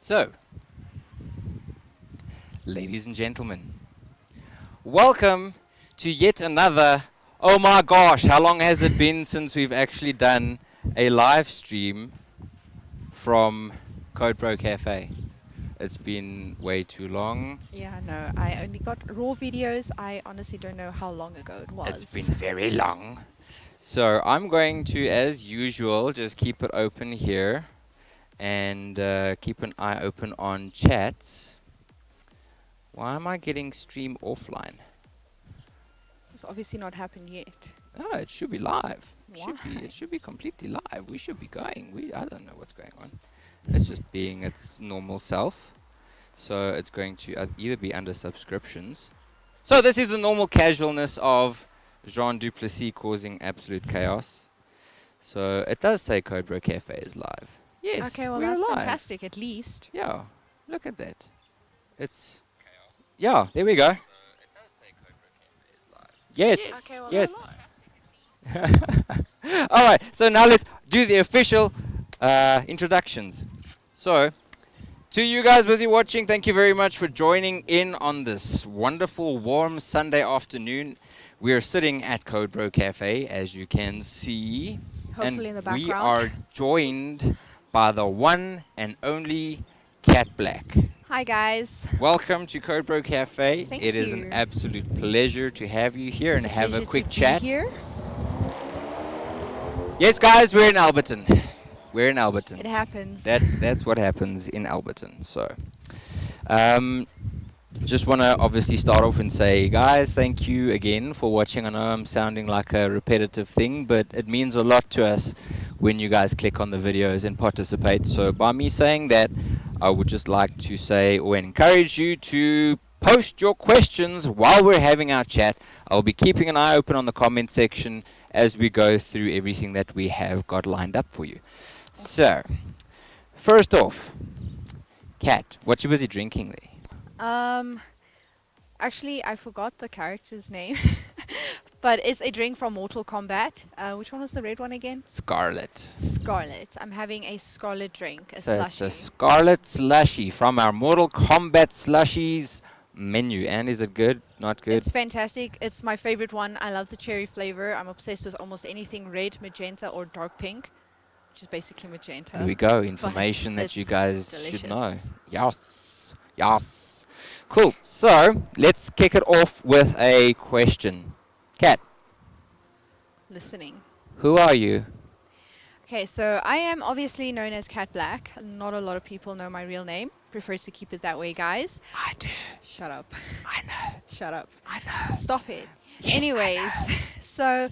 So, ladies and gentlemen, welcome to yet another, oh my gosh, how long has it been since we've actually done a live stream from CodeBro Cafe? It's been way too long. Yeah, no, I only got raw videos. I honestly don't know how long ago it was. It's been very long. So I'm going to, as usual, just keep it open here and keep an eye open on chats. Why am I getting stream offline? It's obviously not happened yet. Oh, it should be live. Why? It should be completely live. We should be going. I don't know what's going on. It's just being its normal self. So it's going to either be under subscriptions. So this is the normal casualness of Jean Duplessis causing absolute chaos. So it does say CodeBro Cafe is live. Yes, Okay, well we're that's live. fantastic at least. Yeah, look at that. It's yeah, there we go. Yes, Okay, well yes. that's All right, so now let's do the official introductions. So, to you guys busy watching, thank you very much for joining in on this wonderful, warm Sunday afternoon. We are sitting at CodeBro Cafe, as you can see. Hopefully in the background. We are joined by the one and only Cat Black. Hi guys. Welcome to CodeBro Cafe. Thank It is you. an absolute pleasure to have you here and It's have a pleasure quick to be chat. Here. Yes, guys, we're in Alberton. We're in Alberton. It happens. That's what happens in Alberton. So, just want to obviously start off and say, guys, thank you again for watching. I know I'm sounding like a repetitive thing, but it means a lot to us when you guys click on the videos and participate. So by me saying that, I would just like to say or encourage you to post your questions while we're having our chat. I'll be keeping an eye open on the comment section as we go through everything that we have got lined up for you. So, first off, Kat, what you busy drinking there? Actually, I forgot the character's name, but it's a drink from Mortal Kombat. Which one was the red one again? Scarlet. Scarlet. I'm having a Scarlet drink, a So it's a slushie. Scarlet Slushie from our Mortal Kombat Slushies menu. And is it good? Not good? It's fantastic. It's my favorite one. I love the cherry flavor. I'm obsessed with almost anything red, magenta, or dark pink, which is basically magenta. Here we go. Information that you it's guys should know. delicious. Yes. Yes. Cool. So let's kick it off with a question. Kat, Listening. who are you? Okay, so I am obviously known as Cat Black. Not a lot of people know my real name. Prefer to keep it that way, guys. I do. Shut up. I know. Shut up. I know. Stop it. Yes, Anyways, so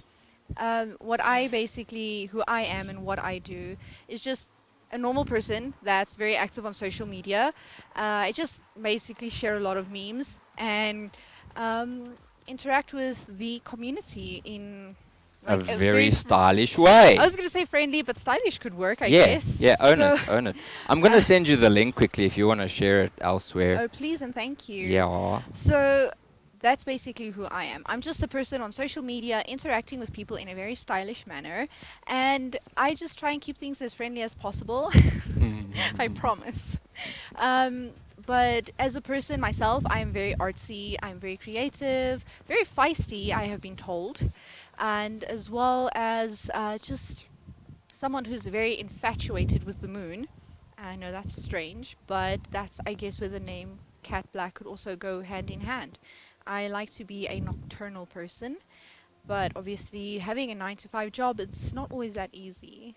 who I am and what I do is just a normal person that's very active on social media. I just basically share a lot of memes and interact with the community in A like very stylish way. I was going to say friendly, but stylish could work, I Yeah, guess. yeah, own So- it, own it. I'm going to send you the link quickly if you want to share it elsewhere. Oh, please and thank you. Yeah. So that's basically who I am. I'm just a person on social media interacting with people in a very stylish manner, and I just try and keep things as friendly as possible. I promise. But as a person myself, I am very artsy, I'm very creative, very feisty, I have been told, and as well as just someone who's very infatuated with the moon. I know that's strange, but that's, I guess, where the name Cat Black could also go hand in hand. I like to be a nocturnal person, but obviously having a 9-to-5 job, it's not always that easy.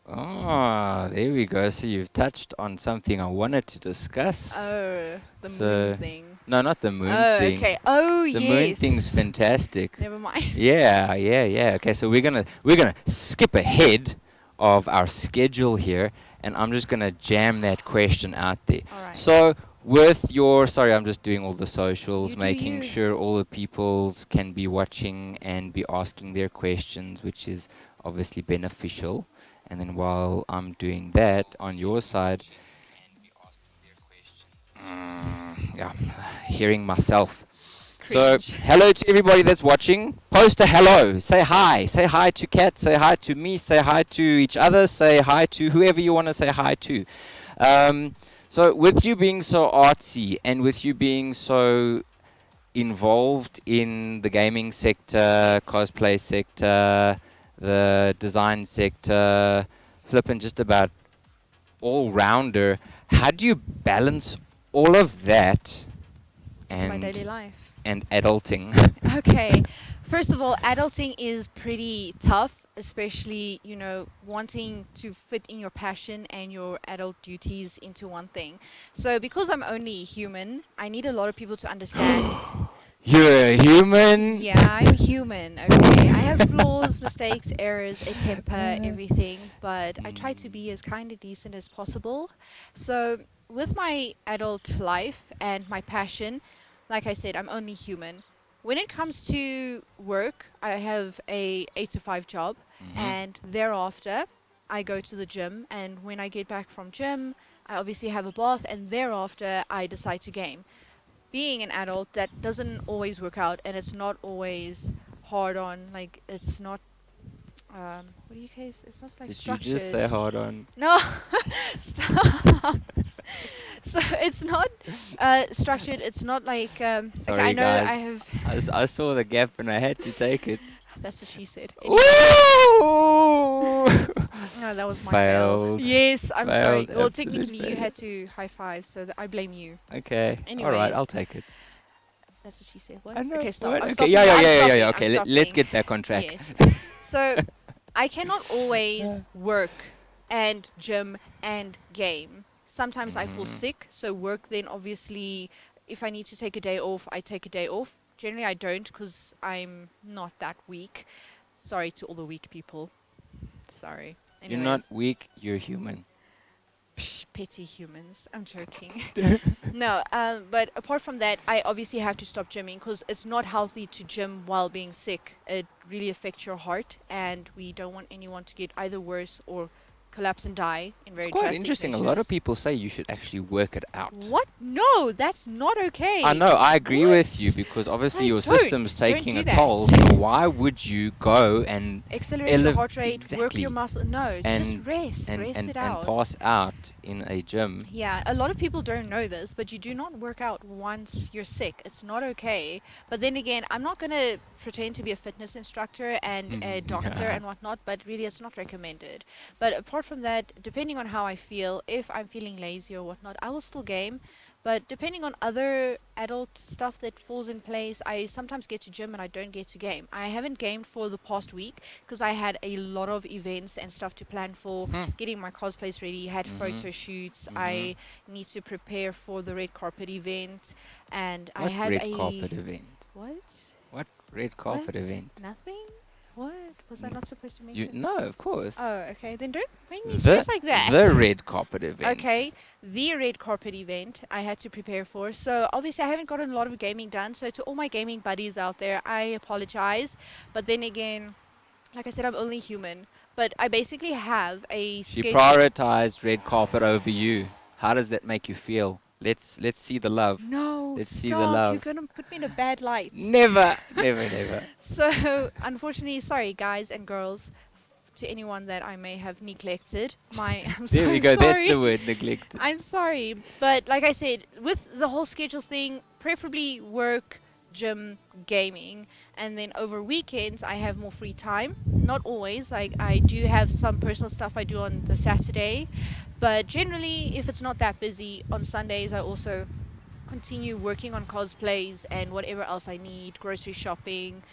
Oh, there we go. So you've touched on something I wanted to discuss. Oh, the So, moon thing. No, not the moon Oh, thing. okay. Oh, The yes. moon thing's fantastic. Never mind. Yeah. Okay, so we're gonna skip ahead of our schedule here, and I'm just gonna jam that question out there. All right. So with your, sorry, I'm just doing all the socials, You do making you. sure all the peoples can be watching and be asking their questions, which is obviously beneficial. And then while I'm doing that on your side, yeah, hearing myself. So, Cringe. hello to everybody that's watching. Post a hello. Say hi. Say hi to Kat. Say hi to me. Say hi to each other. Say hi to whoever you want to say hi to. So with you being so artsy and with you being so involved in the gaming sector, cosplay sector, the design sector, flipping just about all rounder, how do you balance all of that It's my daily and life. adulting? Okay. First of all, adulting is pretty tough, especially, wanting to fit in your passion and your adult duties into one thing. So, because I'm only human, I need a lot of people to understand. You're a human. Yeah, I'm human, okay? I have flaws, mistakes, errors, a temper, everything, but I try to be as kind and decent as possible. So, with my adult life and my passion, like I said, I'm only human. When it comes to work, I have a 8 to 5 job, Mhm. and thereafter I go to the gym, and when I get back from gym, I obviously have a bath, and thereafter I decide to game. Being an adult, that doesn't always work out, and it's not always hard on, like, it's not, what do you guys, it's not like Did you just say structured. hard on? No, stop. So it's not structured. It's not like okay. I Sorry, know I guys. have. I saw the gap and I had to take it. That's what she said. Woo! Anyway, no, that was my fail. Failed. Yes, I'm sorry. Failed. Well, Absolute technically, you failure. had to high five, so I blame you. Okay. All right. Anyways, I'll take it. that's what she said. What? I know. Okay, stop. What? I'm Okay. stopping. Yeah. Yeah. I'm Yeah. Yeah. stopping. Yeah. I'm Okay. Let's stopping. get back on track. Yes. So I cannot always work and gym and game. Sometimes I feel Mhm. sick, so work then obviously, if I need to take a day off, I take a day off. Generally, I don't because I'm not that weak. Sorry to all the weak people. Sorry. You're Anyways, not weak. You're human. psh, petty humans. I'm joking. No, but apart from that, I obviously have to stop gymming because it's not healthy to gym while being sick. It really affects your heart, and we don't want anyone to get either worse or collapse and die in It's very quite drastic interesting. A lot of measures. people say you should actually work it out. What? No, that's not okay. I know, I agree with you What? because obviously Like, your don't. system's Don't taking do a that. toll. So why would you go and Accelerate your heart rate, work exactly your muscle. No, just and rest. Rest it and out. pass out in a gym? Yeah, a lot of people don't know this, but you do not work out once you're sick. It's not okay. But then again, I'm not going to pretend to be a fitness instructor and a doctor and whatnot, but really it's not recommended. But apart from that, depending on how I feel, if I'm feeling lazy or whatnot, I will still game. But depending on other adult stuff that falls in place, I sometimes get to gym and I don't get to game. I haven't gamed for the past week because I had a lot of events and stuff to plan for, Hmm. getting my cosplays ready, had photo shoots. I need to prepare for the red carpet event, and I What have red a carpet event? what? What red carpet What? event? Nothing? What? Was I not supposed to You mention? no, of course. Oh, okay. Then don't make me The face like that. the red carpet event. Okay, the red carpet event I had to prepare for. So obviously I haven't gotten a lot of gaming done. So to all my gaming buddies out there, I apologize. But then again, like I said, I'm only human. But I basically have a She schedule. prioritized red carpet over you. How does that make you feel? Let's see the love. No, Let's see the stop. You're love. going to put me in a bad light. Never, never, never. So, unfortunately, sorry, guys and girls, to anyone that I may have neglected. I'm There so we go. That's sorry. the word, neglected. I'm sorry. But like I said, with the whole schedule thing, preferably work, gym, gaming. And then over weekends, I have more free time. Not always. Like, I do have some personal stuff I do on the Saturday. But generally, if it's not that busy, on Sundays, I also continue working on cosplays and whatever else I need, grocery shopping,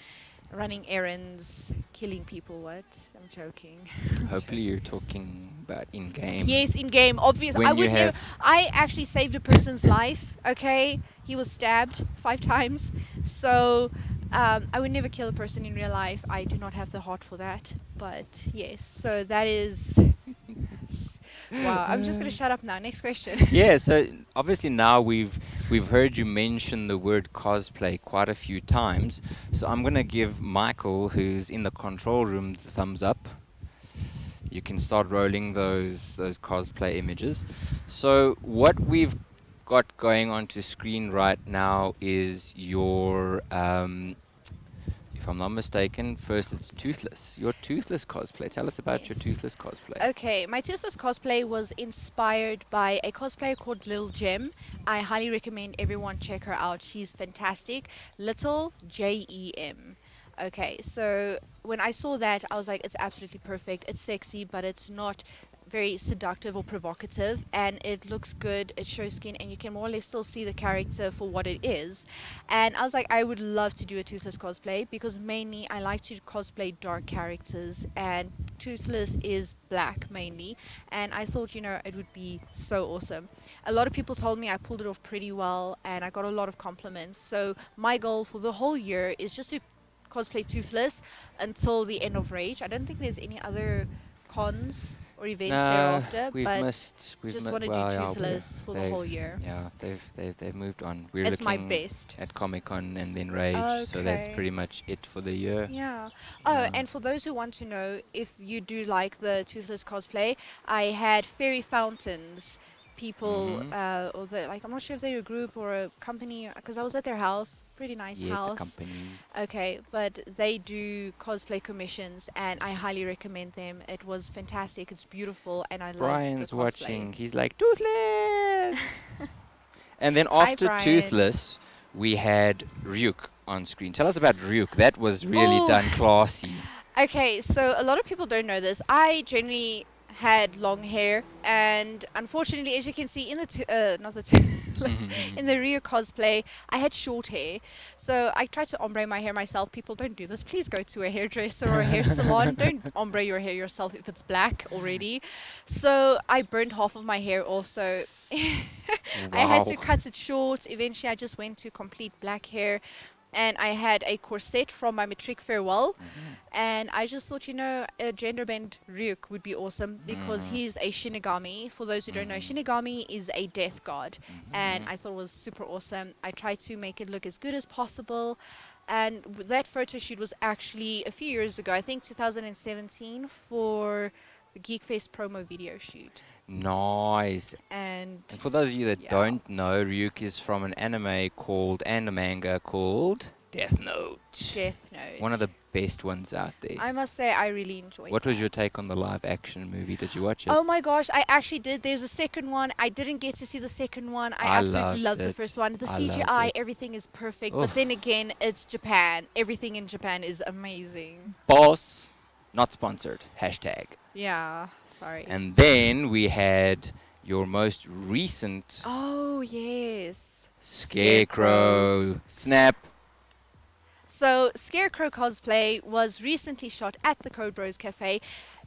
running errands, killing people. What? I'm joking. Hopefully you're talking about in-game. Yes, in game, obvious. When I you would never. have- I actually saved a person's life. Okay, he was stabbed 5 times. So I would never kill a person in real life. I do not have the heart for that. But yes, so that is. Wow, I'm just gonna shut up now. Next question. Yeah, so obviously now we've heard you mention the word cosplay quite a few times. So I'm gonna give Michael, who's in the control room, the thumbs up. You can start rolling those cosplay images. So what we've got going onto screen right now is your if I'm not mistaken, first it's Toothless. Your Toothless cosplay. Tell us about your Yes. Toothless cosplay. Okay, my Toothless cosplay was inspired by a cosplayer called Little Gem. I highly recommend everyone check her out. She's fantastic. Little Jem. Okay, so when I saw that, I was like, it's absolutely perfect. It's sexy, but it's not very seductive or provocative, and it looks good. It shows skin, and you can more or less still see the character for what it is. And I was like, I would love to do a Toothless cosplay because mainly I like to cosplay dark characters, and Toothless is black mainly. And I thought, it would be so awesome. A lot of people told me I pulled it off pretty well, and I got a lot of compliments. So my goal for the whole year is just to cosplay Toothless until the end of Rage. I don't think there's any other cons or events No, thereafter, we've but missed. just want to do Well, yeah, Toothless for the whole year. yeah, they've moved on. We're It's my looking best. at Comic Con and then Rage, so that's Okay. pretty much it for the year. Yeah. Oh, Yeah. and for those who want to know, if you do like the Toothless cosplay, I had fairy fountains. People, Mhm. or I'm not sure if they're a group or a company, because I was at their house. Pretty nice Yeah, the house. company. Okay, but they do cosplay commissions, and I highly recommend them. It was fantastic. It's beautiful, and I love the Brian's cosplay. watching. He's like Toothless. And then Hi, after Brian. Toothless, we had RYUK on screen. Tell us about RYUK. That was really Oh, done classy. okay, so a lot of people don't know this. I generally had long hair, and unfortunately, as you can see in the not the in the Rio cosplay, I had short hair. So I tried to ombre my hair myself. People, don't do this. Please go to a hairdresser or a hair salon. Don't ombre your hair yourself if it's black already. So I burned half of my hair also. I had to Wow. cut it short. Eventually, I just went to complete black hair. And I had a corset from my matric farewell. And I just thought, a gender bend Ryuk would be awesome because he's a Shinigami. For those who don't know, Shinigami is a death god. And I thought it was super awesome. I tried to make it look as good as possible. And that photo shoot was actually a few years ago, I think 2017, for the Geek Fest promo video shoot. Nice. And And for those of you that yeah. don't know, RYUK is from an anime called, and a manga called Death Note. Death Note. One of the best ones out there. I must say, I really enjoyed What was that. your take on the live action movie? Did you watch it? Oh my gosh, I actually did. There's a second one. I didn't get to see the second one. I absolutely loved the it. first one. The I loved CGI, it. everything is perfect. Oof. But then again, it's Japan. Everything in Japan is amazing. Boss, not sponsored. Hashtag. Yeah, sorry. And then we had your most recent Oh, yes. Scarecrow. Snap. So, Scarecrow cosplay was recently shot at the CodeBros Cafe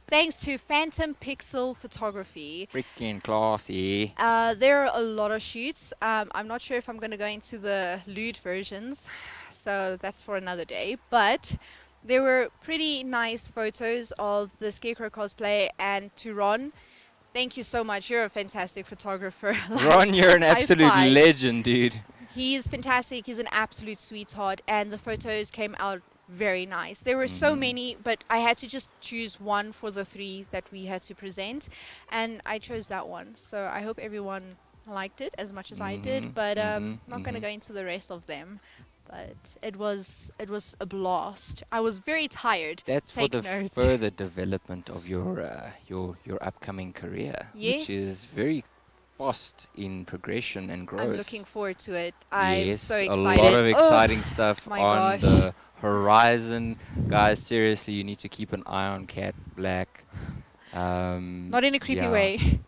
thanks to Phantom Pixel Photography. Freaking classy. There are a lot of shoots. I'm not sure if I'm going to go into the lewd versions, so that's for another day. But there were pretty nice photos of the Scarecrow cosplay, and to Ron, thank you so much. You're a fantastic photographer. Ron, you're an high absolute five. legend, dude. He is fantastic. He's an absolute sweetheart, and the photos came out very nice. There were so many, but I had to just choose one for the three that we had to present, and I chose that one. So I hope everyone liked it as much as I did, but not going to go into the rest of them. But it was a blast. I was very tired. That's for Take the note. further development of your upcoming career, which is Yes. very fast in progression and growth. I'm looking forward to it. I'm Yes, so a excited. lot of Oh, exciting stuff my on gosh. the horizon. Guys, seriously, you need to keep an eye on Cat Black. Not in a creepy yeah. way.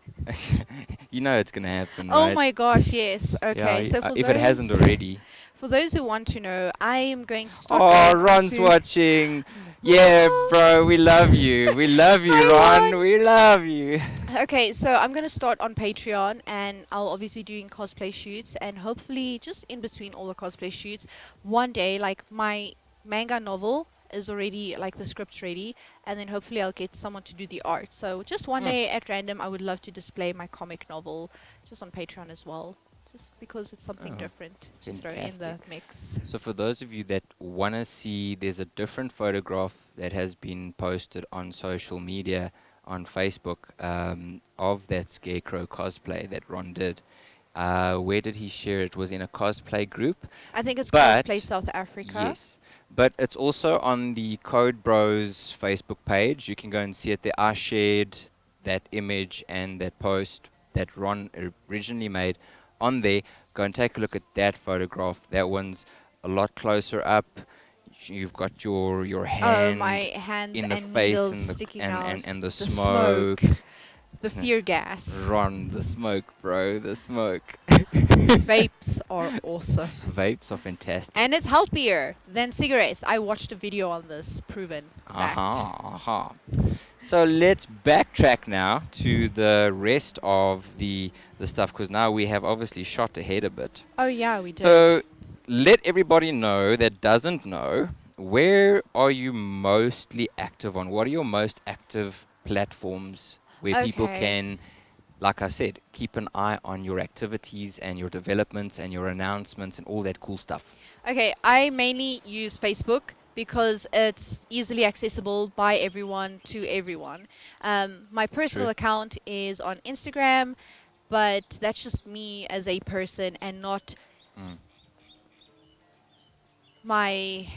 You know it's going to happen, Oh right? my gosh, yes. Okay, Yeah, so for if those, it hasn't already. For those who want to know, I am going to start. Oh, going Ron's to- watching. Yeah, bro, we love you. We love you, Hi, Ron. Ron. We love you. Okay, so I'm going to start on Patreon, and I'll obviously be doing cosplay shoots, and hopefully just in between all the cosplay shoots, one day, like my manga novel is already, like the script's ready, and then hopefully I'll get someone to do the art. So just one day at random, I would love to display my comic novel just on Patreon as well, just because it's something different to throw in the fantastic. mix. So for those of you that want to see, there's a different photograph that has been posted on social media, on Facebook, of that Scarecrow cosplay that Ron did. Where did he share it? It was in a cosplay group. I think it's Cosplay But South Africa. yes, but it's also on the Code Bros Facebook page. You can go and see it there. I shared that image and that post that Ron originally made on there. Go and take a look at that photograph. That one's a lot closer up. You've got your Oh, my hand hands in the and face needles and sticking out. and the The smoke. smoke. The fear gas. Ron, the smoke, bro, the smoke. Vapes are awesome. Vapes are fantastic. And it's healthier than cigarettes. I watched a video on this, proven fact. So let's backtrack now to the rest of the stuff, because now we have obviously shot ahead a bit. Oh yeah, we did. So let everybody know that doesn't know, where are you mostly active on? What are your most active platforms where people Okay. can, like I said, keep an eye on your activities and your developments and your announcements and all that cool stuff? Okay, I mainly use Facebook because it's easily accessible by everyone to everyone. My personal True. account is on Instagram, but that's just me as a person and not my,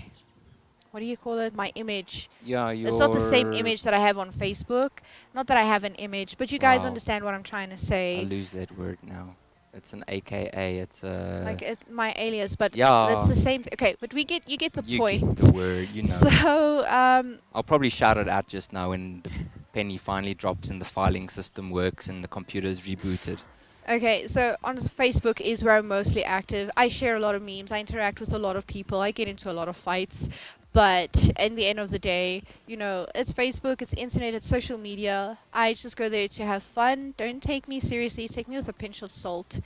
what do you call it? My image. Yeah, It's not the same your... image that I have on Facebook. Not that I have an image, but you guys Wow. understand what I'm trying to I say. lose that word now. It's an AKA. It's a... Like my alias, but yeah. that's the same. Okay, but you get the You point. get the word, you know. So I'll probably shout it out just now when the penny finally drops and the filing system works and the computer's rebooted. okay, so on Facebook is where I'm mostly active. I share a lot of memes. I interact with a lot of people. I get into a lot of fights. But in the end of the day, you know, it's Facebook, it's internet, it's social media. I just go there to have fun. Don't take me seriously. Take me with a pinch of salt,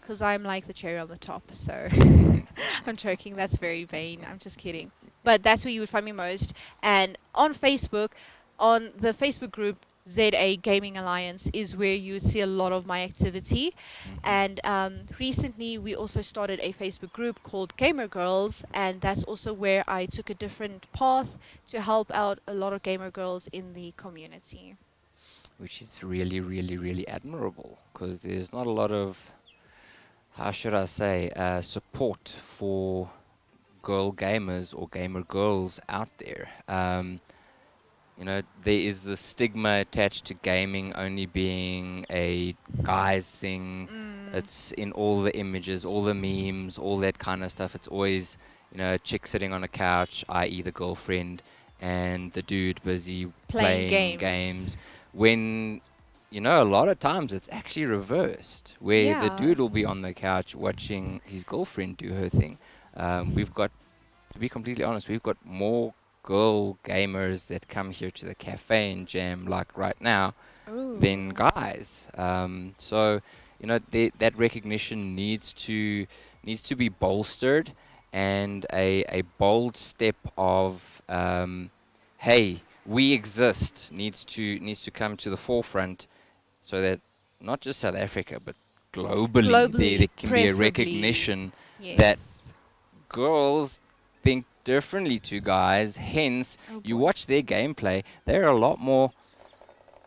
because I'm like the cherry on the top. So I'm joking. That's very vain. I'm just kidding. But that's where you would find me most. And on Facebook, on the Facebook group ZA Gaming Alliance is where you would see a lot of my activity. And recently we also started a Facebook group called Gamer Girls, and that's also where I took a different path to help out a lot of gamer girls in the community. Which is really, really, really admirable, because there's not a lot of, how should I say, support for girl gamers or gamer girls out there. You know, there is the stigma attached to gaming only being a guy's thing. It's in all the images, all the memes, all that kind of stuff. It's always, you know, a chick sitting on a couch, i.e. the girlfriend, and the dude busy playing games. When, you know, a lot of times it's actually reversed, where the Yeah. dude will be on the couch watching his girlfriend do her thing. We've got, to be completely honest, we've got more girl gamers that come here to the cafe and jam like right now than guys. So, you know, that recognition needs to be bolstered, and a bold step of hey, we exist needs to come to the forefront, so that not just South Africa but globally, there can be a recognition that Yes. girls think differently to guys. Hence, Oh you boy. watch their gameplay; they're a lot more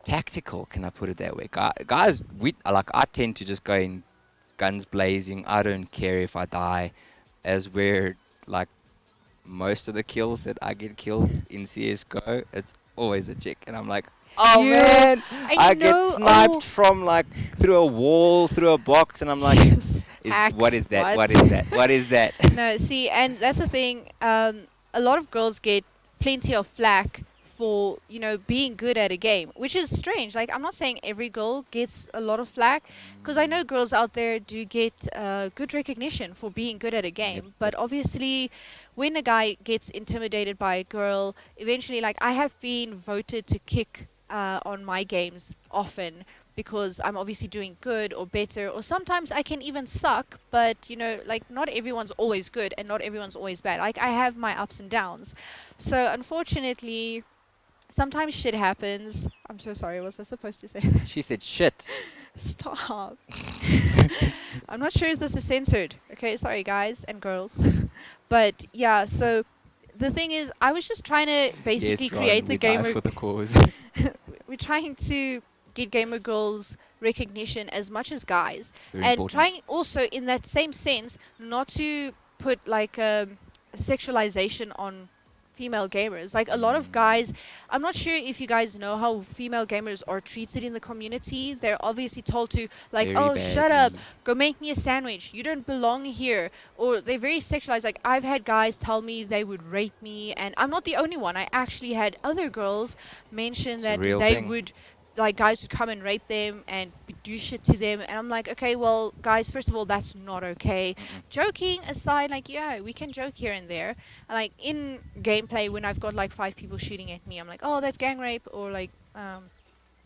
tactical. Can I put it that way? Guys, I tend to just go in guns blazing. I don't care if I die, as where like most of the kills that I get killed in CS:GO, it's always a chick, and I'm like, oh You- man, and I you get know- sniped oh. from like through a wall, through a box, and I'm like, what is that? What is that? What is that? No, see, and that's the thing. A lot of girls get plenty of flack for, you know, being good at a game, which is strange. Like, I'm not saying every girl gets a lot of flack, because I know girls out there do get good recognition for being good at a game. But obviously, when a guy gets intimidated by a girl, eventually, like, I have been voted to kick on my games often, because I'm obviously doing good or better, or sometimes I can even suck, but, you know, like, not everyone's always good and not everyone's always bad. Like, I have my ups and downs. So, unfortunately, sometimes shit happens. I'm so sorry, was I supposed to say that? She said shit. Stop. I'm not sure if this is censored. Okay, sorry, guys and girls. But, yeah, so the thing is, I was just trying to basically Yes, Ron, create the we die gamer... for the cause. We're trying to get gamer girls recognition as much as guys, It's very and important. trying also in that same sense not to put like a sexualization on female gamers. Like a lot of guys, I'm not sure if you guys know how female gamers are treated in the community. They're obviously told to like, Very oh, shut up, badly. go make me a sandwich, you don't belong here. Or they're very sexualized. Like I've had guys tell me they would rape me, and I'm not the only one. I actually had other girls mention It's a that real they thing. would, like guys would come and rape them and do shit to them, and I'm like, okay, well guys, first of all, that's not okay. Mm-mm. Joking aside, like, yeah, we can joke here and there. Like in gameplay, when I've got like 5 people shooting at me, I'm like, oh, that's gang rape, or like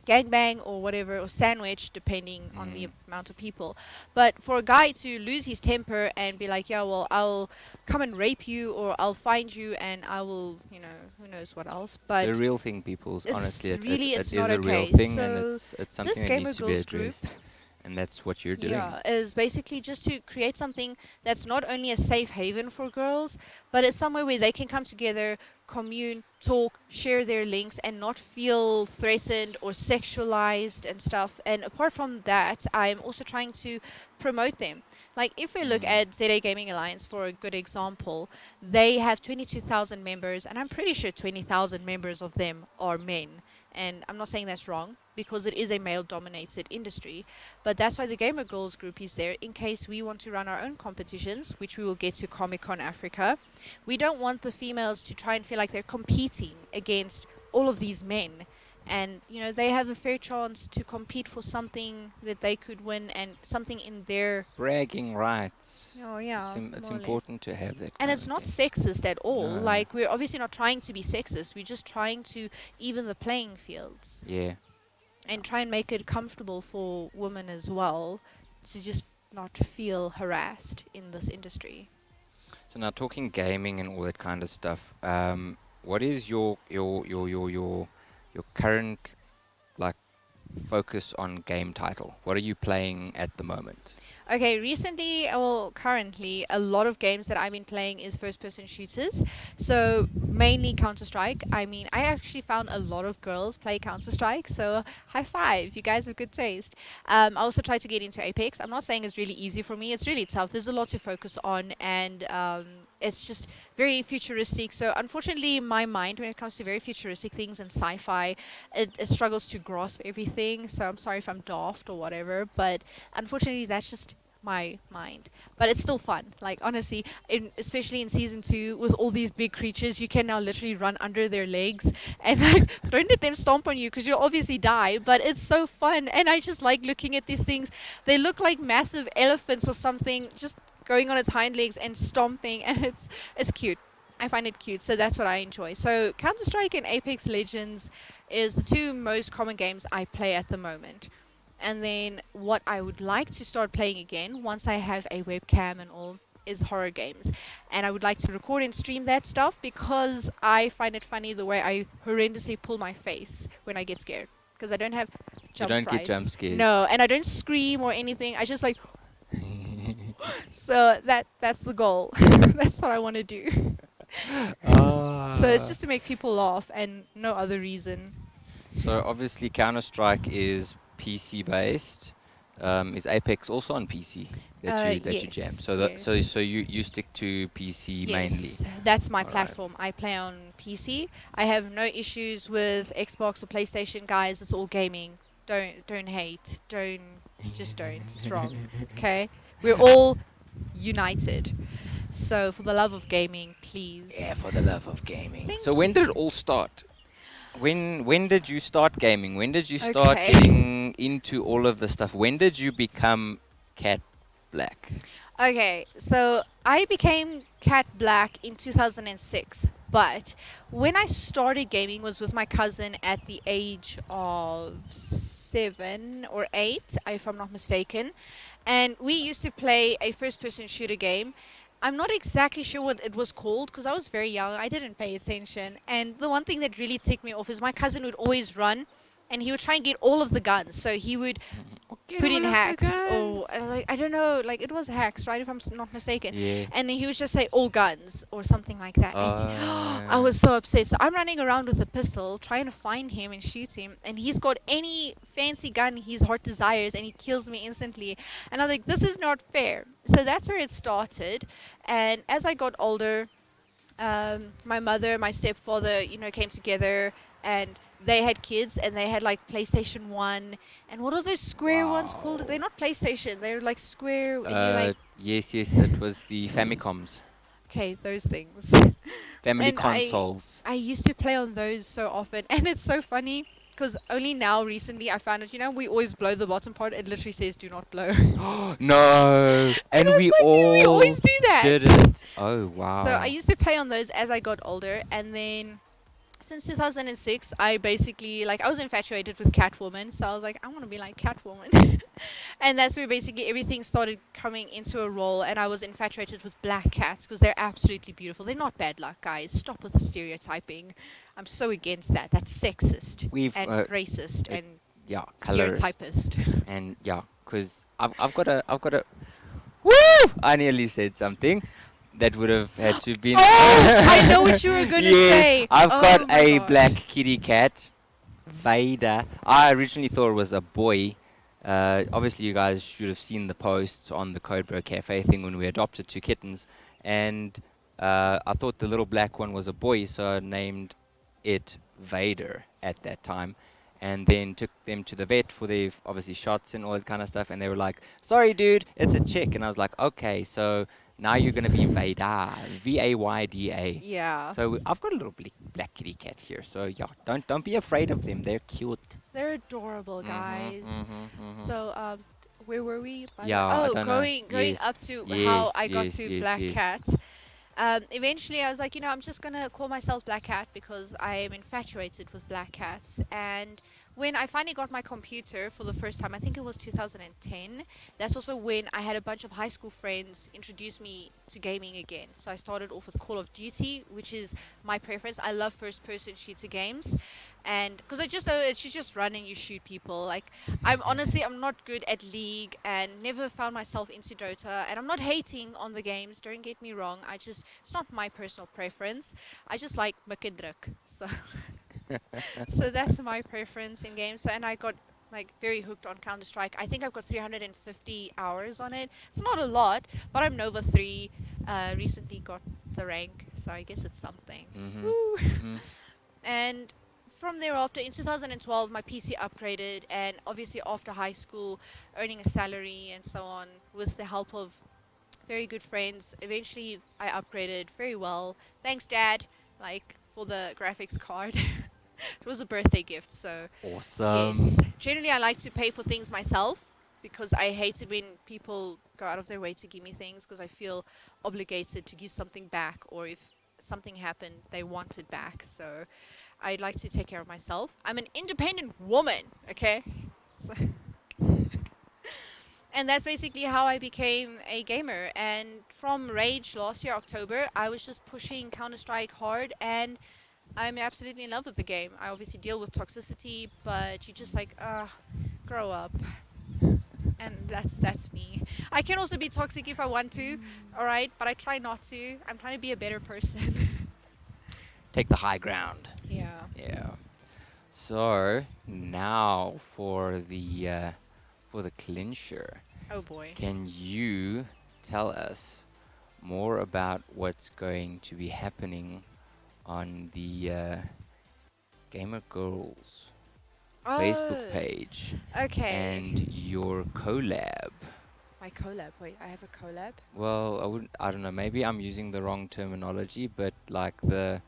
gangbang or whatever, or sandwich, depending on the Mm. amount of people. But for a guy to lose his temper and be like, yeah, well, I'll come and rape you, or I'll find you, and I will, who knows what else. It's a But real thing, people. Honestly, it's really, it it's is not a real okay. thing, and So it's something this that gamer needs to be girls group, addressed. And that's what you're doing. yeah, is basically just to create something that's not only a safe haven for girls, but it's somewhere where they can come together, commune, talk, share their links, and not feel threatened or sexualized and stuff. And apart from that, I'm also trying to promote them. Like if we look Mm. at ZA Gaming Alliance for a good example, they have 22,000 members, and I'm pretty sure 20,000 members of them are men. And I'm not saying that's wrong, because it is a male-dominated industry. But that's why the Gamer Girls group is there, in case we want to run our own competitions, which we will get to Comic-Con Africa. We don't want the females to try and feel like they're competing against all of these men. And, they have a fair chance to compete for something that they could win, and something in their... Bragging rights. Oh, yeah, It's more or less. important to have that And kind it's of not thing. sexist at all. No. Like, we're obviously not trying to be sexist. We're just trying to even the playing fields Yeah. and try and make it comfortable for women as well to just not feel harassed in this industry. So now talking gaming and all that kind of stuff, what is your current like focus on game title? What are you playing at the moment? Okay, currently, a lot of games that I've been playing is first-person shooters. So mainly Counter-Strike. I mean, I actually found a lot of girls play Counter-Strike. So high five, you guys have good taste. I also try to get into Apex. I'm not saying it's really easy for me. It's really tough. There's a lot to focus on, and it's just very futuristic. So unfortunately, my mind, when it comes to very futuristic things and sci-fi, it struggles to grasp everything. So I'm sorry if I'm daft or whatever, but unfortunately, that's just my mind. But it's still fun. Like honestly, especially in season 2, with all these big creatures, you can now literally run under their legs and like don't let them stomp on you, because you'll obviously die. But it's so fun, and I just like looking at these things. They look like massive elephants or something, just going on its hind legs and stomping, and it's cute. I find it cute, so that's what I enjoy. So Counter-Strike and Apex Legends is the two most common games I play at the moment. And then what I would like to start playing again, once I have a webcam and all, is horror games. And I would like to record and stream that stuff, because I find it funny the way I horrendously pull my face when I get scared. Because I don't have jump don't get frights. jump scares. No, and I don't scream or anything. I just like... So that's the goal. That's what I want to do. So it's just to make people laugh and no other reason. So obviously Counter-Strike is PC based. Is Apex also on PC that you jam? Yes, So yes. so you stick to PC mainly. Yes, that's my All right. platform. I play on PC. I have no issues with Xbox or PlayStation, guys. It's all gaming. Don't hate. Just don't. It's wrong. Okay? We're all united. So for the love of gaming, please. Yeah, for the love of gaming. Thank So when did you. it all start? When did you start gaming? When did you start Okay. getting into all of the stuff? When did you become Cat Black? Okay, so I became Cat Black in 2006, but when I started gaming was with my cousin at the age of 7 or 8, if I'm not mistaken, and we used to play a first-person shooter game. I'm not exactly sure what it was called, because I was very young. I didn't pay attention, and the one thing that really ticked me off is my cousin would always run, and he would try and get all of the guns. So he would Get put in all of the hacks, or guns. like I don't know, like it was hacks, right? If I'm not mistaken. Yeah. And then he would just say all guns or something like that. And I Uh, was so upset. So I'm running around with a pistol trying to find him and shoot him, and he's got any fancy gun his heart desires, and he kills me instantly. And I was like, this is not fair. So that's where it started. And as I got older, my mother, my stepfather, came together, and they had kids, and they had like PlayStation 1, and what are those square ones called? They're wow. not PlayStation, they're like square, and you like, Yes, yes, it was the Famicoms. okay, those things. Family And consoles. I used to play on those so often, and it's so funny because only now recently I found out, we always blow the bottom part, it literally says do not blow. No, And and it's we like, we all always do that. did it. Oh, So I wow. used to play on those as I got older, and then since 2006, I basically, like, I was infatuated with Catwoman, so I was like, I want to be like Catwoman. And that's where basically everything started coming into a role, and I was infatuated with black cats because they're absolutely beautiful. They're not bad luck, guys. Stop with the stereotyping. I'm so against that. That's sexist We've and racist it, and yeah, colorist, stereotypist. and yeah, cause I've got a woo! I nearly said something that would have had to been. Oh, I know what you were gonna Yes, say. I've got Oh my a black gosh. kitty cat, Vader. I originally thought it was a boy. Obviously, you guys should have seen the posts on the CodeBro Cafe thing when we adopted two kittens, and I thought the little black one was a boy, so I named it Vader at that time, and then took them to the vet for their obviously shots and all that kind of stuff, and they were like, "Sorry, dude, it's a chick," and I was like, "Okay, so now you're gonna be Vader, Vayda." Yeah. So I've got a little black kitty cat here. So yeah, don't be afraid of them. They're cute. They're adorable, Mhm, guys. mhm, mhm. So, where were we? By the way? Yeah, I Oh, don't know. going Yes, up to how yes, I got yes, to yes, Black yes. Cat. Eventually, I was like, I'm just gonna call myself Black Cat because I am infatuated with black cats. And when I finally got my computer for the first time, I think it was 2010. That's also when I had a bunch of high school friends introduce me to gaming again. So I started off with Call of Duty, which is my preference. I love first-person shooter games, and because I just know it's you just run and you shoot people. Like, I'm not good at League and never found myself into Dota, and I'm not hating on the games, don't get me wrong. It's not my personal preference. I just like Mckendruk. So so that's my preference in games. So, and I got like very hooked on Counter Strike. I think I've got 350 hours on it. It's not a lot, but I'm Nova 3. Recently got the rank, so I guess it's something. Mhm, Woo! mhm. And from thereafter, in 2012, my PC upgraded, and obviously after high school, earning a salary and so on, with the help of very good friends, eventually I upgraded very well. Thanks, Dad, like for the graphics card. It was a birthday gift, so Awesome. yes. Generally, I like to pay for things myself because I hate it when people go out of their way to give me things because I feel obligated to give something back, or if something happened, they want it back. So I'd like to take care of myself. I'm an independent woman, okay? So and that's basically how I became a gamer. And from Rage last year, October, I was just pushing Counter Strike hard, and I'm absolutely in love with the game. I obviously deal with toxicity, but you just like, grow up. And that's me. I can also be toxic if I want to, alright, but I try not to. I'm trying to be a better person. Take the high ground. Yeah. Yeah. So now for the clincher. Oh boy. Can you tell us more about what's going to be happening on the Gamer Girls Facebook Oh, page okay. and your collab? My collab. Wait, I have a collab? Well, I don't know, maybe I'm using the wrong terminology, but like the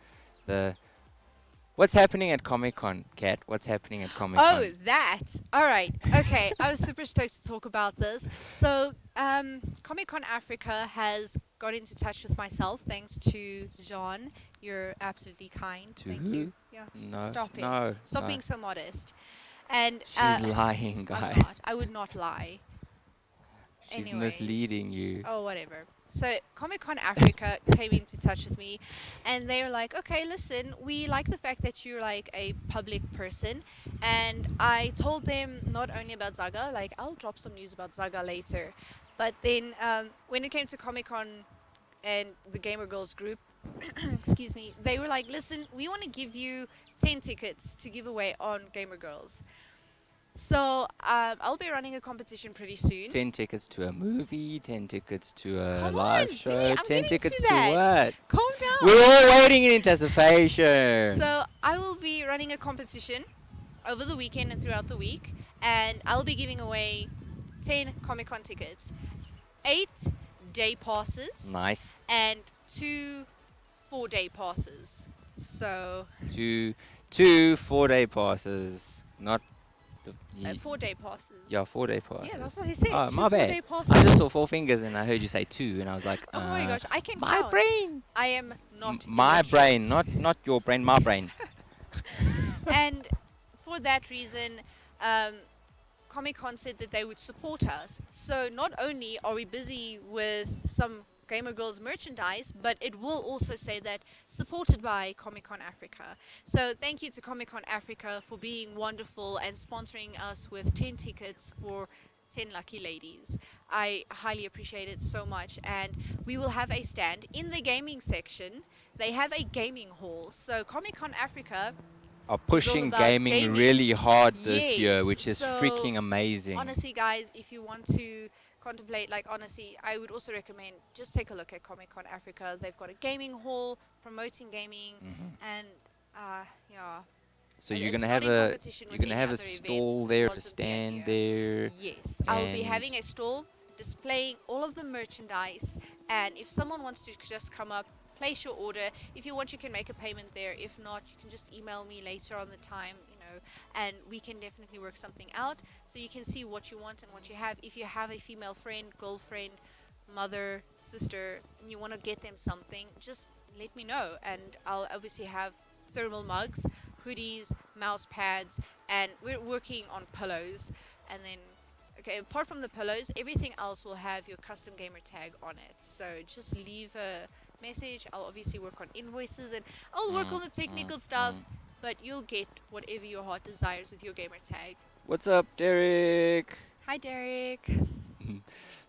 what's happening at Comic Con, Kat? What's happening at Comic Oh, Con? that. All right. Okay. I was super stoked to talk about this. So, Comic Con Africa has got into touch with myself thanks to Jean. You're absolutely kind. To Thank you. who? Yeah. No, Stop it. no, Stop no. being so modest. And She's lying, I'm guys. not. I would not lie. She's Anyways. misleading you. Oh, whatever. So Comic Con Africa came into touch with me, and they were like, "Okay, listen, we like the fact that you're like a public person." And I told them not only about Zaga, like I'll drop some news about Zaga later, but then when it came to Comic Con and the Gamer Girls group, excuse me, they were like, "Listen, we want to give you 10 tickets to give away on Gamer Girls." So I'll be running a competition pretty soon. 10 tickets to a movie, 10 tickets to a Come live on, show, I'm 10 getting tickets to to that. what? Calm down. We're all waiting in anticipation. So I will be running a competition over the weekend and throughout the week, and I'll be giving away 10 Comic Con tickets, 8 day passes, Nice. and 2 4-day passes. So Two 4-day passes, not the 4-day passes. yeah 4-day passes. Yeah, that's what he said. Oh, 2 my 4-day bad. passes. I just saw 4 fingers and I heard you say 2, and I was like, Oh my gosh, I can my count. brain. I am not My brain, illiterate. not your brain, my brain. And for that reason, Comic Con said that they would support us. So not only are we busy with some Gamer Girls merchandise, but it will also say that supported by Comic Con Africa. So thank you to Comic Con Africa for being wonderful and sponsoring us with 10 tickets for 10 lucky ladies. I highly appreciate it so much. And we will have a stand in the gaming section. They have a gaming hall. So Comic Con Africa Are pushing about gaming, gaming. really hard this year, Yes, which is so freaking amazing. honestly, guys, if you want to contemplate, like honestly, I would also recommend just take a look at Comic Con Africa. They've got a gaming hall promoting gaming, and yeah. So And you're it's gonna not have in a competition with you're gonna any have a other stall events. there, It to wasn't stand here. there. Yes, I'll be having and a stall displaying all of the merchandise, and if someone wants to just come up, place your order. If you want, you can make a payment there. If not, you can just email me later on the time, and we can definitely work something out. So you can see what you want and what you have. If you have a female friend, girlfriend, mother, sister, and you want to get them something, just let me know, and I'll obviously have thermal mugs, hoodies, mouse pads, and we're working on pillows. And then, okay, apart from the pillows, everything else will have your custom gamer tag on it. So just leave a message. I'll obviously work on invoices, and I'll work on the technical stuff, but you'll get whatever your heart desires with your gamer tag. What's up, Derek? Hi, Derek.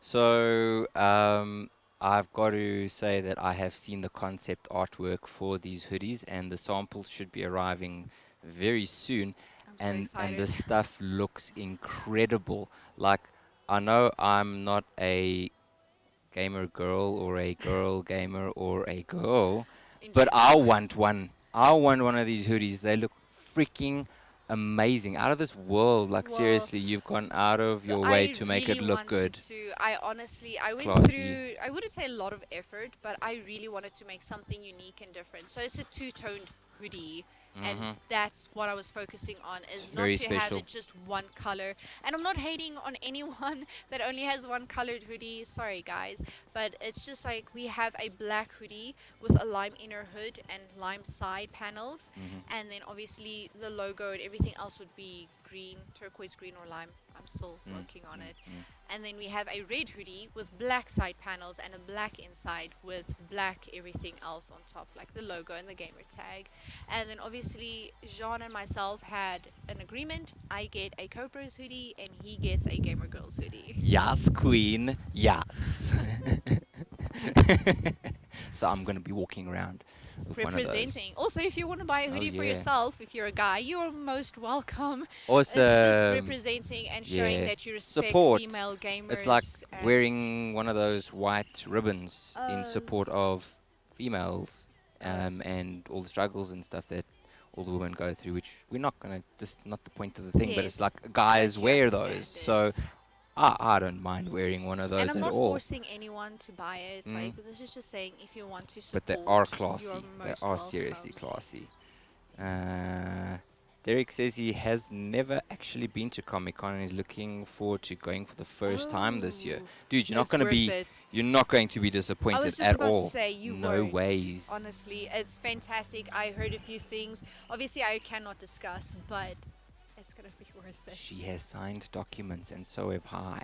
So, I've got to say that I have seen the concept artwork for these hoodies, and the samples should be arriving very soon. I'm so And excited. the stuff looks incredible. Like, I know I'm not a gamer girl or a girl gamer or a girl, In but general. I want one. I want one of these hoodies. They look freaking amazing, out of this world. Like, Well, seriously, you've gone out of So your way I to make it really look wanted good. to. I honestly, I It's went classy. through. I wouldn't say a lot of effort, but I really wanted to make something unique and different. So it's a two-toned hoodie, and that's what I was focusing on. Is not Very to have special. it just one color. And I'm not hating on anyone that only has one colored hoodie. Sorry, guys, but it's just like we have a black hoodie with a lime inner hood and lime side panels, and then obviously the logo and everything else would be green, turquoise green or lime. I'm still working on it. And then we have a red hoodie with black side panels and a black inside with black everything else on top, like the logo and the gamer tag. And then obviously Jean and myself had an agreement. I get a CodeBro's hoodie and he gets a Gamer Girls hoodie. Yes, queen. Yes. So I'm gonna be walking around with one of those. Representing. Also, if you want to buy a Oh, hoodie for yeah. yourself, if you're a guy, you're most welcome. Awesome. It's just representing and showing yeah. that you respect Support. female gamers. It's like and wearing one of those white ribbons in Uh, support of females, and all the struggles and stuff that all the women go through, which we're not gonna, just not the point of the thing, but it's Yes, like guys you wear understand those. it. So I don't mind wearing one of And those I'm at not all. forcing anyone to buy it. Like, this is just saying if you want to support. But they are you're classy. They most are seriously welcome. classy. Derek says he has never actually been to Comic Con and is looking forward to going for the first time this year. Oh, Dude, you're not it's gonna worth be it. you're not going to be I disappointed was just at about all. to say you No won't. ways. Honestly, it's fantastic. I heard a few things. Obviously, I cannot discuss, but it's gonna be worth it. She has signed documents and so have I.